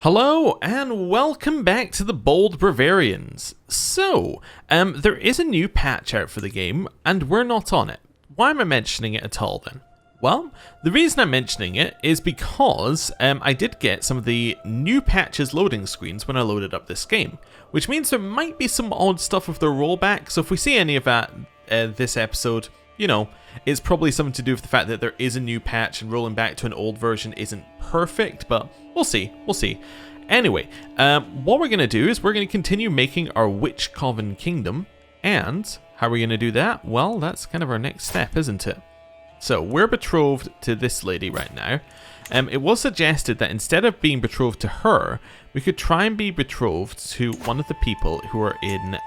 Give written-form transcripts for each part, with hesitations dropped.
Hello and welcome back to the Bold Bavarians. So, there is a new patch out for the game and we're not on it. Why am I mentioning it at all then? Well, the reason I'm mentioning it is because I did get some of the new patches loading screens when I loaded up this game, which means there might be some odd stuff with the rollback, so if we see any of that this episode, you know, it's probably something to do with the fact that there is a new patch and rolling back to an old version isn't perfect, but we'll see. Anyway, what we're going to do is we're going to continue making our Witch Coven Kingdom, and how are we going to do that? Well, that's kind of our next step, isn't it? So, we're betrothed to this lady right now. It was suggested that instead of being betrothed to her, we could try and be betrothed to one of the people who are in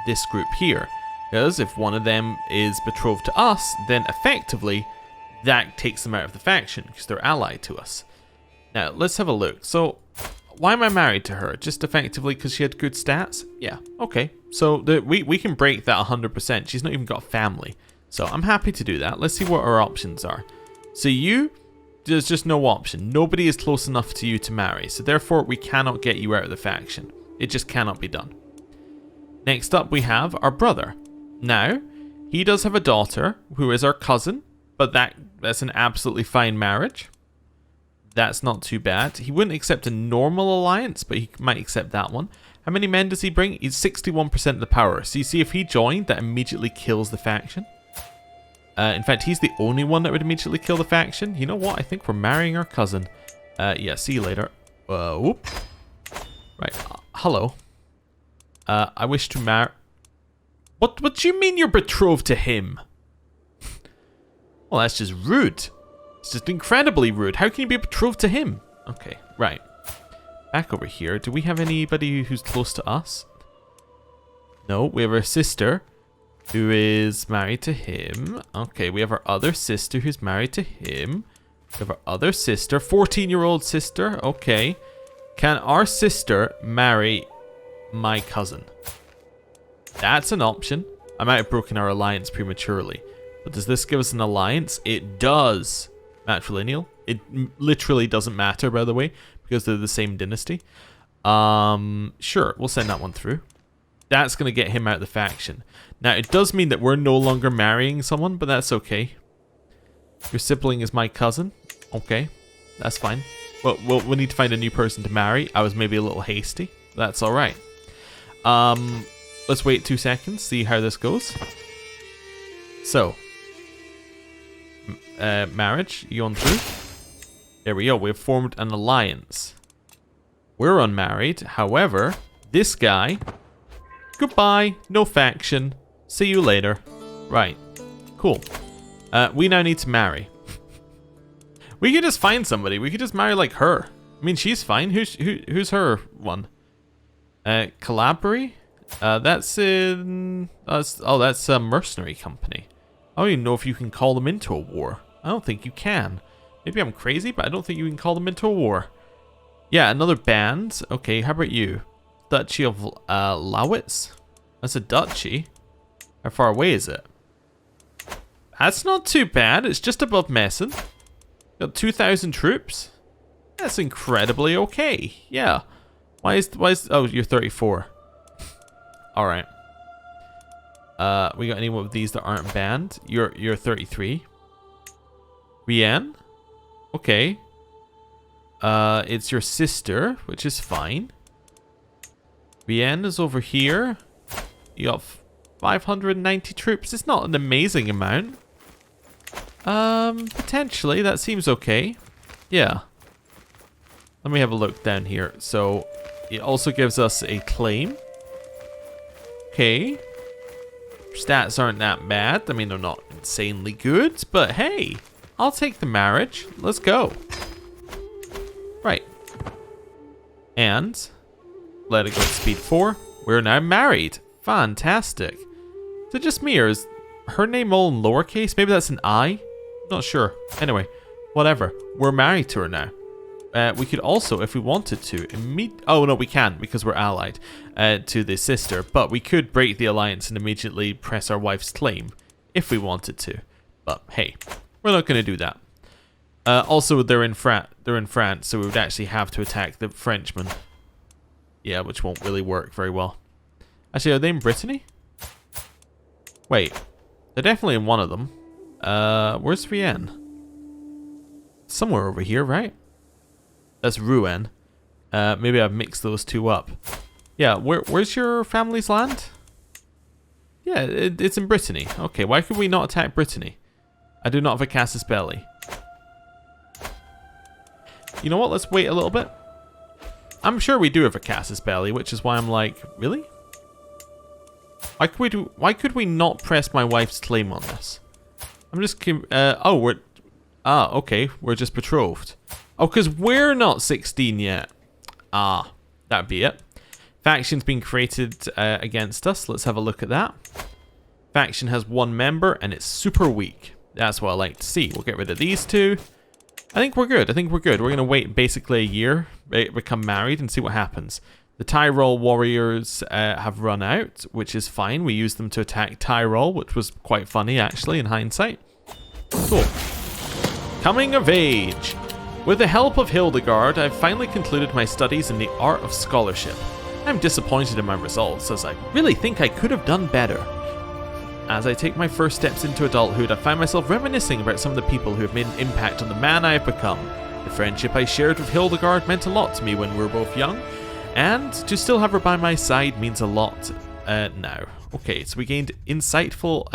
this group here. Because if one of them is betrothed to us, then effectively that takes them out of the faction because they're allied to us. Now, let's have a look. So, why am I married to her? Just effectively because she had good stats? Yeah, okay. So, we can break that 100%. She's not even got a family. So, I'm happy to do that. Let's see what our options are. So, there's just no option. Nobody is close enough to you to marry. So, therefore, we cannot get you out of the faction. It just cannot be done. Next up, we have our brother. Now, he does have a daughter who is our cousin, but that's an absolutely fine marriage. That's not too bad. He wouldn't accept a normal alliance, but he might accept that one. How many men does he bring? He's 61% of the power. So you see, if he joined, that immediately kills the faction. In fact, he's the only one that would immediately kill the faction. You know what? I think we're marrying our cousin. Yeah, see you later. Whoop. Right. Hello. I wish to marry... What do you mean you're betrothed to him? Well, that's just rude. It's just incredibly rude. How can you be betrothed to him? Okay, right. Back over here. Do we have anybody who's close to us? No, we have our sister who is married to him. Okay, we have our other sister who's married to him. We have our other sister, 14-year-old sister. Okay. Can our sister marry my cousin? That's an option. I might have broken our alliance prematurely. But does this give us an alliance? It does. Matrilineal. It literally doesn't matter, by the way, because they're the same dynasty. Sure, we'll send that one through. That's going to get him out of the faction. Now, it does mean that we're no longer marrying someone, but that's okay. Your sibling is my cousin. Okay, that's fine. Well, we'll need to find a new person to marry. I was maybe a little hasty. That's all right. Let's wait 2 seconds, see how this goes. So, marriage, you on through? There we go, we've formed an alliance. We're unmarried, however, this guy, goodbye, no faction, see you later. Right, cool. We now need to marry. We could just find somebody, we could just marry like her. I mean, she's fine, who's her one? Calabri? That's a mercenary company. I don't even know if you can call them into a war. I don't think you can. Maybe I'm crazy, but I don't think you can call them into a war. Yeah, another band. Okay, how about you? Duchy of Lowitz? That's a duchy. How far away is it? That's not too bad. It's just above Meissen. Got 2,000 troops. That's incredibly okay. Yeah. Why is oh, you're 34. Alright. We got anyone of these that aren't banned? You're 33. Rianne? Okay. It's your sister, which is fine. Rianne is over here. You got 590 troops. It's not an amazing amount. Potentially, that seems okay. Yeah. Let me have a look down here. So, it also gives us a claim. Okay. Stats aren't that bad. I mean, they're not insanely good, but hey, I'll take the marriage. Let's go. Right. And let it go to speed 4. We're now married. Fantastic. Is it just me, or is her name all in lowercase? Maybe that's an I? Not sure. Anyway, whatever. We're married to her now. We could also, if we wanted to, oh no, we can't because we're allied to the sister. But we could break the alliance and immediately press our wife's claim if we wanted to. But hey, we're not going to do that. Also, they're in France, so we would actually have to attack the Frenchmen. Yeah, which won't really work very well. Actually, are they in Brittany? Wait, they're definitely in one of them. Where's Vienne? Somewhere over here, right? That's Rouen. Maybe I've mixed those two up. Yeah, where's your family's land? Yeah, it's in Brittany. Okay, why could we not attack Brittany? I do not have a casus belli. You know what? Let's wait a little bit. I'm sure we do have a casus belli, which is why I'm like, really? Why could we not press my wife's claim on this? I'm just okay, we're just betrothed. Oh, because we're not 16 yet. Ah, that'd be it. Faction's been created against us. Let's have a look at that. Faction has one member and it's super weak. That's what I like to see. We'll get rid of these two. I think we're good. We're going to wait basically a year, become married, and see what happens. The Tyrol warriors have run out, which is fine. We used them to attack Tyrol, which was quite funny, actually, in hindsight. Cool. Coming of age. With the help of Hildegard, I've finally concluded my studies in the art of scholarship. I'm disappointed in my results, as I really think I could have done better. As I take my first steps into adulthood, I find myself reminiscing about some of the people who have made an impact on the man I have become. The friendship I shared with Hildegard meant a lot to me when we were both young, and to still have her by my side means a lot now. Okay, so we gained insightful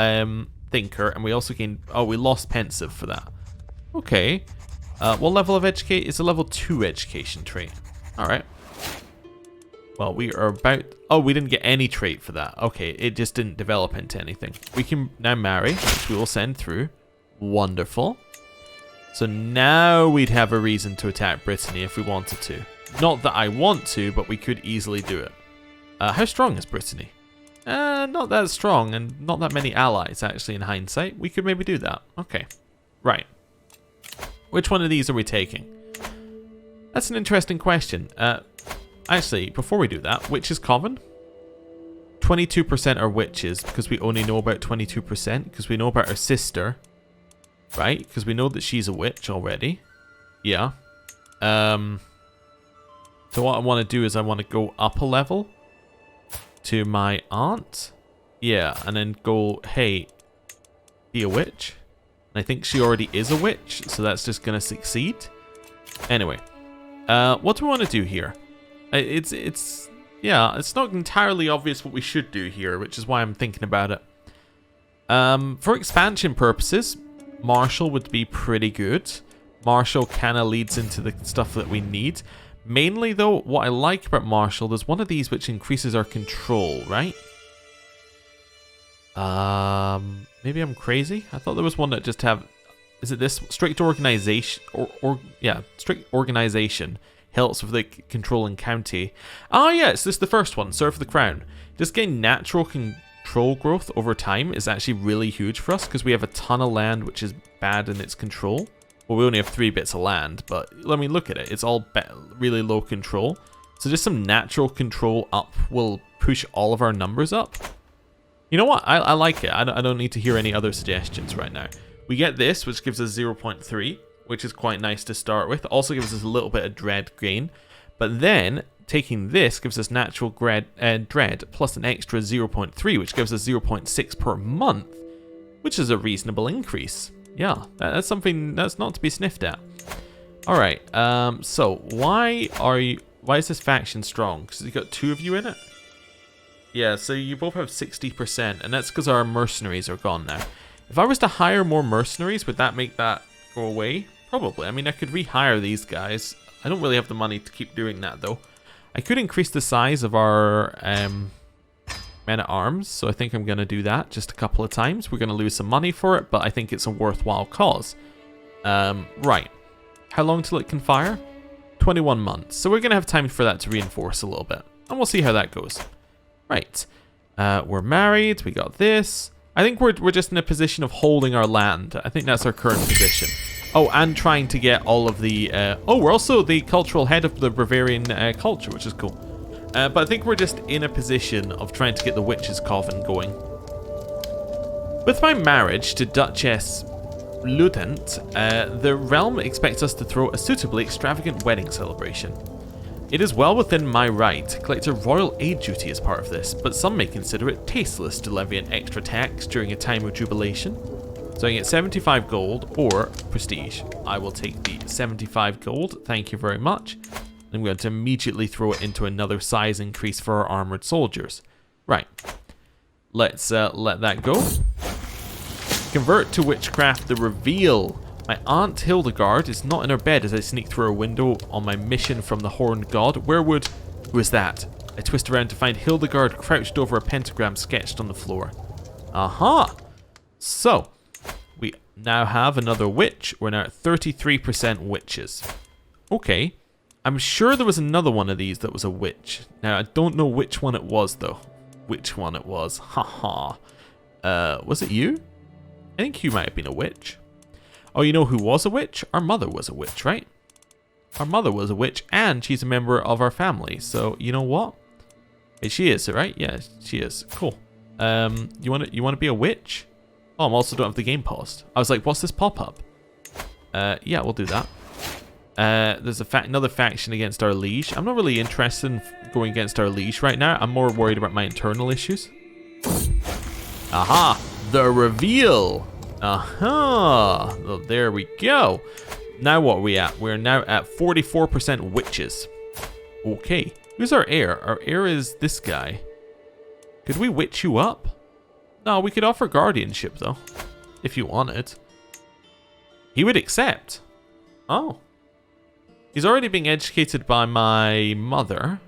thinker, and we also gained... Oh, we lost pensive for that. Okay. What level of educate? It's a level 2 education trait. Alright. Well, we are about... Oh, we didn't get any trait for that. Okay, it just didn't develop into anything. We can now marry, which we will send through. Wonderful. So now we'd have a reason to attack Brittany if we wanted to. Not that I want to, but we could easily do it. How strong is Brittany? Not that strong, and not that many allies, actually, in hindsight. We could maybe do that. Okay. Right. Which one of these are we taking? That's an interesting question. Actually, before we do that, witches common? 22% are witches, because we only know about 22%, because we know about her sister. Right? Because we know that she's a witch already. Yeah. So what I want to do is I want to go up a level to my aunt. Yeah, and then go, hey, be a witch. And I think she already is a witch, so that's just going to succeed. Anyway, what do we want to do here? It's not entirely obvious what we should do here, which is why I'm thinking about it. For expansion purposes, Martial would be pretty good. Martial kind of leads into the stuff that we need. Mainly, though, what I like about Martial, there's one of these which increases our control, right? Maybe I'm crazy? I thought there was one that just have... Is it this? Strict organization? Strict organization helps with the control in county. Oh, yeah, it's this the first one. Serve the crown. Just getting natural control growth over time is actually really huge for us because we have a ton of land which is bad in its control. Well, we only have 3 bits of land, but I mean, look at it. It's all really low control. So just some natural control up will push all of our numbers up. You know what? I like it. I don't need to hear any other suggestions right now. We get this, which gives us 0.3, which is quite nice to start with. Also gives us a little bit of dread gain. But then, taking this gives us natural dread plus an extra 0.3, which gives us 0.6 per month, which is a reasonable increase. Yeah, that's something that's not to be sniffed at. All right, so why is this faction strong? Because you've got 2 of you in it? Yeah, so you both have 60%, and that's because our mercenaries are gone now. If I was to hire more mercenaries, would that make that go away? Probably. I mean, I could rehire these guys. I don't really have the money to keep doing that, though. I could increase the size of our men-at-arms, so I think I'm going to do that just a couple of times. We're going to lose some money for it, but I think it's a worthwhile cause. Right. How long till it can fire? 21 months. So we're going to have time for that to reinforce a little bit, and we'll see how that goes. Right. We're married. We got this. I think we're just in a position of holding our land. I think that's our current position. Oh, and trying to get all of the... we're also the cultural head of the Bavarian culture, which is cool. But I think we're just in a position of trying to get the Witch's Coven going. With my marriage to Duchess Lieutenant, the realm expects us to throw a suitably extravagant wedding celebration. It is well within my right to collect a royal aid duty as part of this, but some may consider it tasteless to levy an extra tax during a time of jubilation. So I get 75 gold or prestige. I will take the 75 gold, thank you very much. I'm going to immediately throw it into another size increase for our armored soldiers. Right, let's let that go. Convert to witchcraft, the reveal. My aunt Hildegard is not in her bed as I sneak through her window on my mission from the Horned God. Who is that? I twist around to find Hildegard crouched over a pentagram sketched on the floor. Aha! So, we now have another witch. We're now at 33% witches. Okay. I'm sure there was another one of these that was a witch. Now, I don't know which one it was, though. Which one it was. Haha. Was it you? I think you might have been a witch. Oh, you know who was a witch? Our mother was a witch, right? Our mother was a witch, and she's a member of our family. So, you know what? She is, right? Yeah, she is. Cool. You want to be a witch? Oh, I also don't have the game paused. I was like, what's this pop-up? Yeah, we'll do that. There's another faction against our liege. I'm not really interested in going against our liege right now. I'm more worried about my internal issues. Aha! The reveal! Aha! Well, there we go. Now what are we at? We're now at 44% witches. Okay. Who's our heir? Our heir is this guy. Could we witch you up? No, we could offer guardianship, though. If you wanted. He would accept. Oh. He's already being educated by my mother.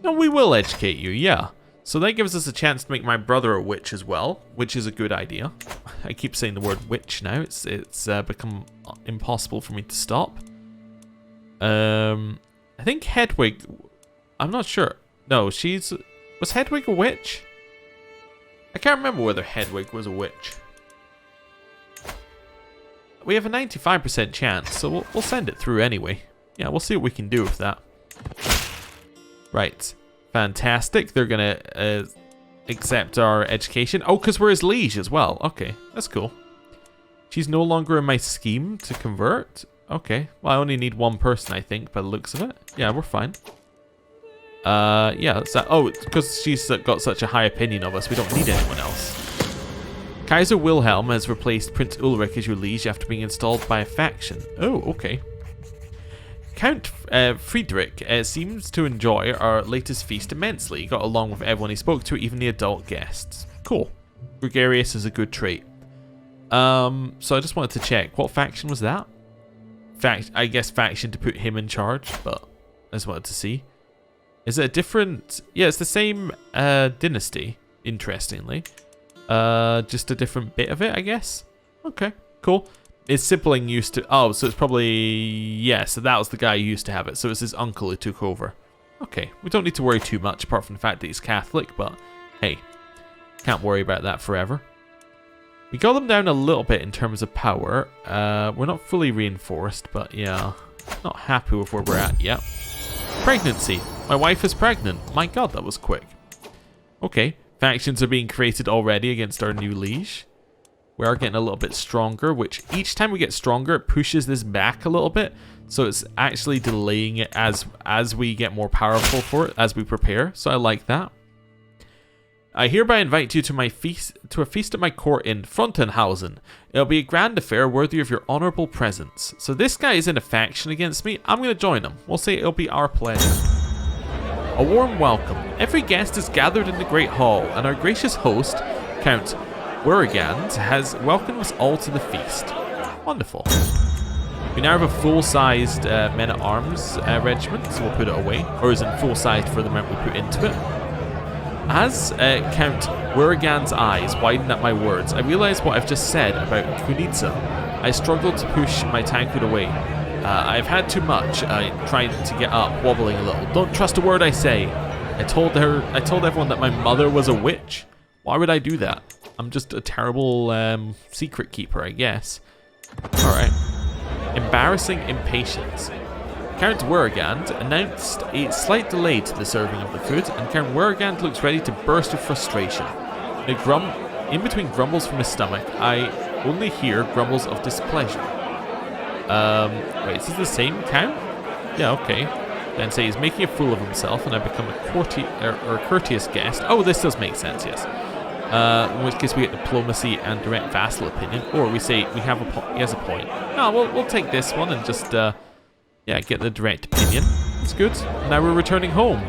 No, we will educate you, yeah. So that gives us a chance to make my brother a witch as well, which is a good idea. I keep saying the word witch now. It's become impossible for me to stop. I think Hedwig... I'm not sure. No, was Hedwig a witch? I can't remember whether Hedwig was a witch. We have a 95% chance, so we'll send it through anyway. Yeah, we'll see what we can do with that. Right. Fantastic. They're going to accept our education. Oh, because we're his liege as well. Okay, that's cool. She's no longer in my scheme to convert. Okay. Well, I only need one person, I think, by the looks of it. Yeah, we're fine. Yeah, that's that. Oh, because she's got such a high opinion of us, we don't need anyone else. Kaiser Wilhelm has replaced Prince Ulrich as your liege after being installed by a faction. Oh, okay. Count Friedrich seems to enjoy our latest feast immensely. He got along with everyone he spoke to, even the adult guests. Cool. Gregarious is a good trait. So I just wanted to check. What faction was that? I guess faction to put him in charge, but I just wanted to see. Is it a different... Yeah, it's the same dynasty, interestingly. Just a different bit of it, I guess. Okay, cool. His sibling used to... Oh, so it's probably... Yeah, so that was the guy who used to have it. So it's his uncle who took over. Okay, we don't need to worry too much, apart from the fact that he's Catholic, but hey, can't worry about that forever. We got them down a little bit in terms of power. We're not fully reinforced, but yeah, not happy with where we're at yet. Pregnancy. My wife is pregnant. My god, that was quick. Okay, factions are being created already against our new liege. We are getting a little bit stronger, which each time we get stronger, it pushes this back a little bit. So it's actually delaying it as we get more powerful for it, as we prepare. So I like that. I hereby invite you to a feast at my court in Frontenhausen. It'll be a grand affair worthy of your honorable presence. So this guy is in a faction against me. I'm going to join him. We'll say it'll be our pleasure. A warm welcome. Every guest is gathered in the great hall, and our gracious host, Count Werigand, has welcomed us all to the feast. Wonderful. We now have a full-sized men-at-arms regiment, so we'll put it away. Or is it full-sized for the amount we put into it? As Count Werigand's eyes widen at my words, I realize what I've just said about Kunitsa. I struggled to push my tankard away. I've had too much, trying to get up, wobbling a little. Don't trust a word I say. I told everyone that my mother was a witch. Why would I do that? I'm just a terrible secret keeper, I guess. Alright. Embarrassing impatience. Count Werigand announced a slight delay to the serving of the food, and Count Werigand looks ready to burst with frustration. In between grumbles from his stomach, I only hear grumbles of displeasure. Wait, is this the same count? Yeah, okay. Then say he's making a fool of himself and I become a courteous guest. Oh, this does make sense, yes. In which case we get diplomacy and direct vassal opinion. Or we say he has a point. No, we'll take this one and just, get the direct opinion. That's good. Now we're returning home.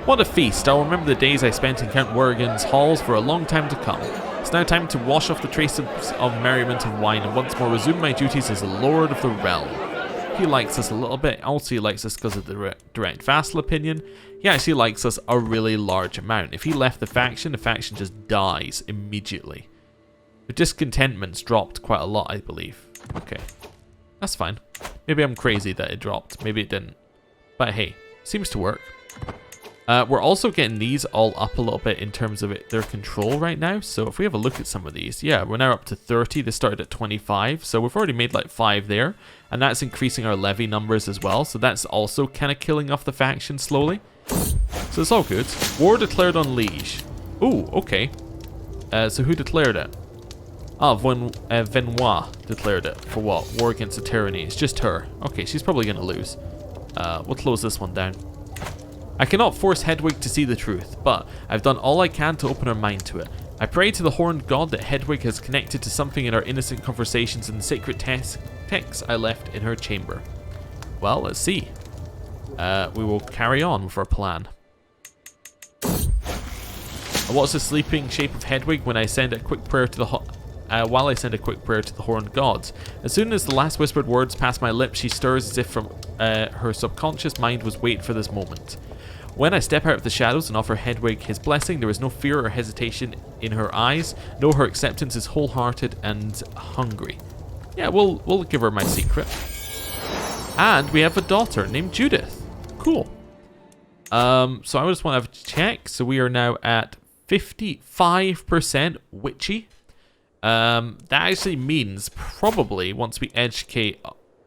What a feast. I'll remember the days I spent in Count Wergen's halls for a long time to come. It's now time to wash off the traces of merriment and wine and once more resume my duties as a lord of the realm. He likes us a little bit. Also, he likes us because of the direct vassal opinion. He actually likes us a really large amount. If he left the faction just dies immediately. The discontentment's dropped quite a lot, I believe. Okay. That's fine. Maybe I'm crazy that it dropped. Maybe it didn't. But hey, seems to work. We're also getting these all up a little bit in terms of their control right now. So if we have a look at some of these, yeah, we're now up to 30. This started at 25. So we've already made like 5 there. And that's increasing our levy numbers as well. So that's also kind of killing off the faction slowly. So it's all good. War declared on Liege. Ooh, okay. So who declared it? Ah, Venois declared it. For what? War against the tyranny. It's just her. Okay, she's probably going to lose. We'll close this one down. I cannot force Hedwig to see the truth, but I've done all I can to open her mind to it. I pray to the horned god that Hedwig has connected to something in our innocent conversations and the sacred texts I left in her chamber. Well, let's see. We will carry on with our plan. What's the sleeping shape of Hedwig when I send a quick prayer to the while I send a quick prayer to the horned gods? As soon as the last whispered words pass my lips, she stirs as if from her subconscious mind was waiting for this moment. When I step out of the shadows and offer Hedwig his blessing, there is no fear or hesitation in her eyes. No, her acceptance is wholehearted and hungry. Yeah, we'll give her my secret. And we have a daughter named Judith. Cool. So I just want to have a check. So we are now at 55% witchy. That actually means probably once we educate...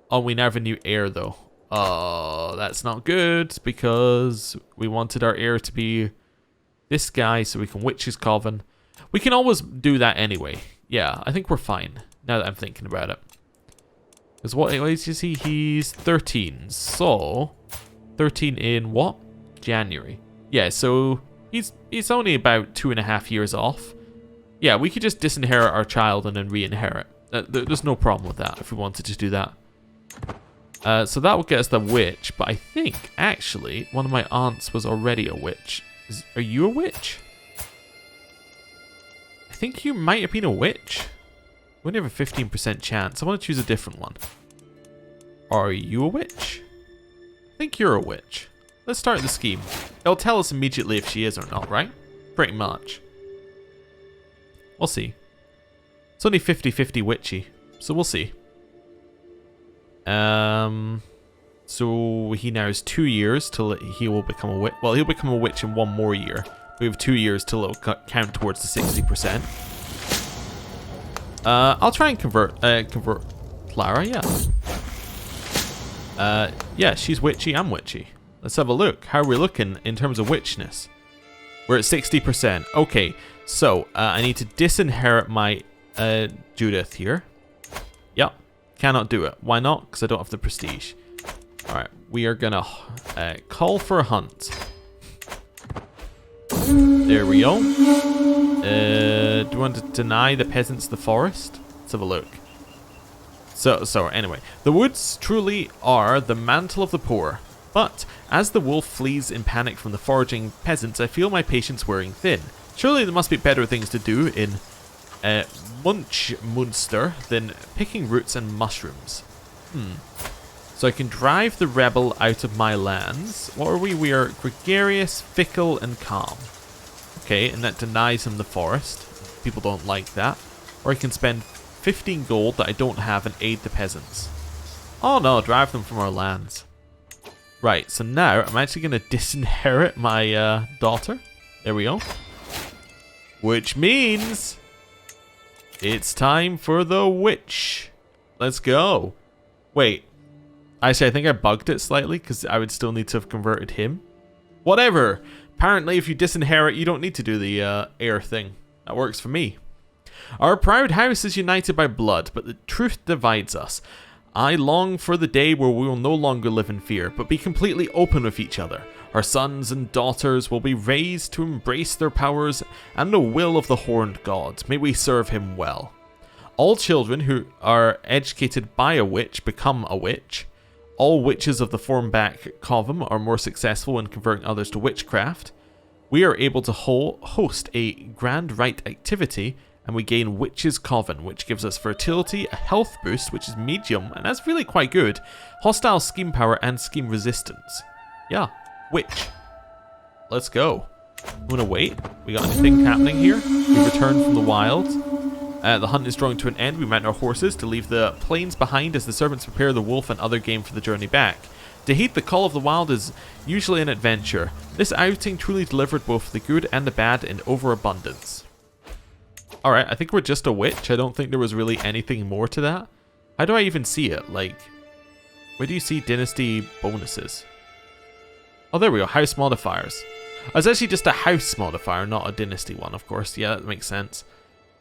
Oh, we now have a new heir though. Oh, that's not good because we wanted our heir to be this guy so we can witch his coven. We can always do that anyway. Yeah, I think we're fine now that I'm thinking about it. Because what age is he? He's 13. So, 13 in what? January. Yeah, so he's only about 2.5 years off. Yeah, we could just disinherit our child and then re-inherit. There's no problem with that if we wanted to do that. So that will get us the witch, but I think, actually, one of my aunts was already a witch. Are you a witch? I think you might have been a witch. We only have a 15% chance. I want to choose a different one. Are you a witch? I think you're a witch. Let's start the scheme. It'll tell us immediately if she is or not, right? Pretty much. We'll see. It's only 50-50 witchy, so we'll see. So he now has 2 years till he will become a witch. Well, he'll become a witch in 1 more year. We have 2 years till it'll count towards the 60%. I'll try and convert Clara, yeah. Yeah, she's witchy, I'm witchy. Let's have a look. How are we looking in terms of witchness? We're at 60%. Okay, so I need to disinherit my Judith here. Yep. Cannot do it. Why not? Because I don't have the prestige. Alright, we are gonna call for a hunt. There we go. Do you want to deny the peasants the forest? Let's have a look. So anyway, the woods truly are the mantle of the poor. But as the wolf flees in panic from the foraging peasants, I feel my patience wearing thin. Surely there must be better things to do in Munster than picking roots and mushrooms. So I can drive the rebel out of my lands. What are we? We are gregarious, fickle, and calm. Okay, and that denies him the forest. People don't like that. Or I can spend 15 gold that I don't have and aid the peasants. Oh no, drive them from our lands. Right, so now I'm actually going to disinherit my daughter. There we go. Which means it's time for the witch. Let's go. Wait. Actually, I think I bugged it slightly because I would still need to have converted him. Whatever. Apparently, if you disinherit, you don't need to do the heir thing. That works for me. Our proud house is united by blood, but the truth divides us. I long for the day where we will no longer live in fear, but be completely open with each other. Our sons and daughters will be raised to embrace their powers and the will of the Horned God. May we serve him well. All children who are educated by a witch become a witch. All witches of the Formback Coven are more successful in converting others to witchcraft. We are able to host a grand rite activity, and we gain Witch's Coven, which gives us fertility, a health boost, which is medium, and that's really quite good, hostile scheme power, and scheme resistance. Yeah, witch. Let's go. I'm gonna wait. We got anything happening here? We return from the wild. The hunt is drawing to an end. We mount our horses to leave the plains behind as the servants prepare the wolf and other game for the journey back. To heed the call of the wild is usually an adventure. This outing truly delivered both the good and the bad in overabundance. Alright, I think we're just a witch. I don't think there was really anything more to that. How do I even see it? Like, where do you see dynasty bonuses? Oh, there we go. House modifiers. Oh, it's actually just a house modifier, not a dynasty one, of course. Yeah, that makes sense.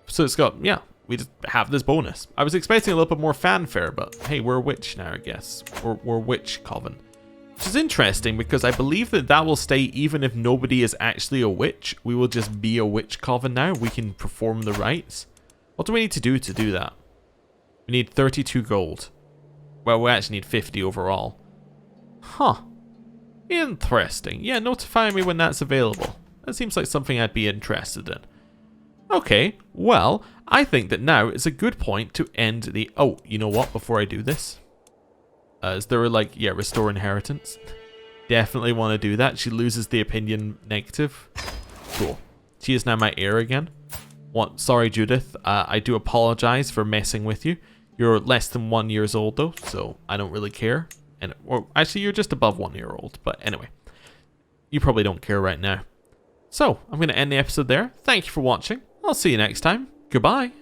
So it's got, yeah, we just have this bonus. I was expecting a little bit more fanfare, but hey, we're a witch now, I guess. We're witch coven. Which is interesting because I believe that that will stay even if nobody is actually a witch. We will just be a witch coven now. We can perform the rites. What do we need to do that? We need 32 gold. Well, we actually need 50 overall. Huh. Interesting. Yeah, notify me when that's available. That seems like something I'd be interested in. Okay, well, I think that now is a good point to end the... Oh, you know what? Before I do this, is there like, yeah, restore inheritance? Definitely want to do that. She loses the opinion negative. Cool. She is now my heir again. What? Sorry, Judith. I do apologize for messing with you. You're less than 1 year old though, so I don't really care. And or actually, you're just above 1 year old. But anyway, you probably don't care right now. So I'm going to end the episode there. Thank you for watching. I'll see you next time. Goodbye.